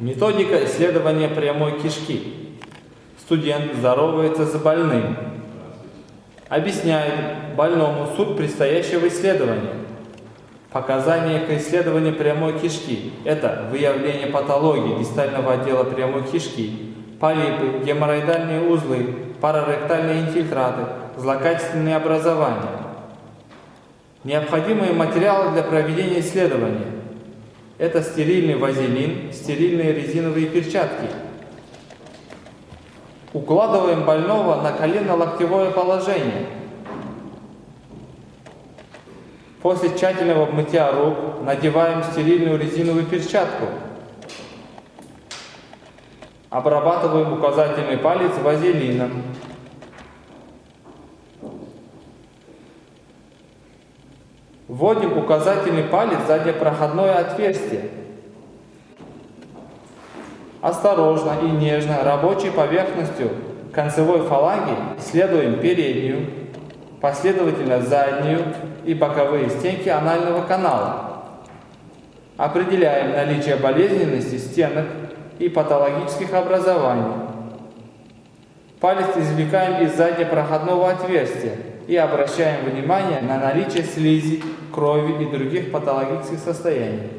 Методика исследования прямой кишки. Студент здоровается с больным. Объясняет больному суть предстоящего исследования. Показания к исследованию прямой кишки – это выявление патологии дистального отдела прямой кишки, полипы, геморроидальные узлы, параректальные инфильтраты, злокачественные образования. Необходимые материалы для проведения исследования – это стерильный вазелин, стерильные резиновые перчатки. Укладываем больного на колено-локтевое положение. После тщательного мытья рук надеваем стерильную резиновую перчатку. Обрабатываем указательный палец вазелином. Вводим указательный палец в заднепроходное отверстие. Осторожно и нежно рабочей поверхностью концевой фаланги исследуем переднюю, последовательно заднюю и боковые стенки анального канала. Определяем наличие болезненности стенок и патологических образований. Палец извлекаем из заднепроходного отверстия и обращаем внимание на наличие слизи, крови и других патологических состояний.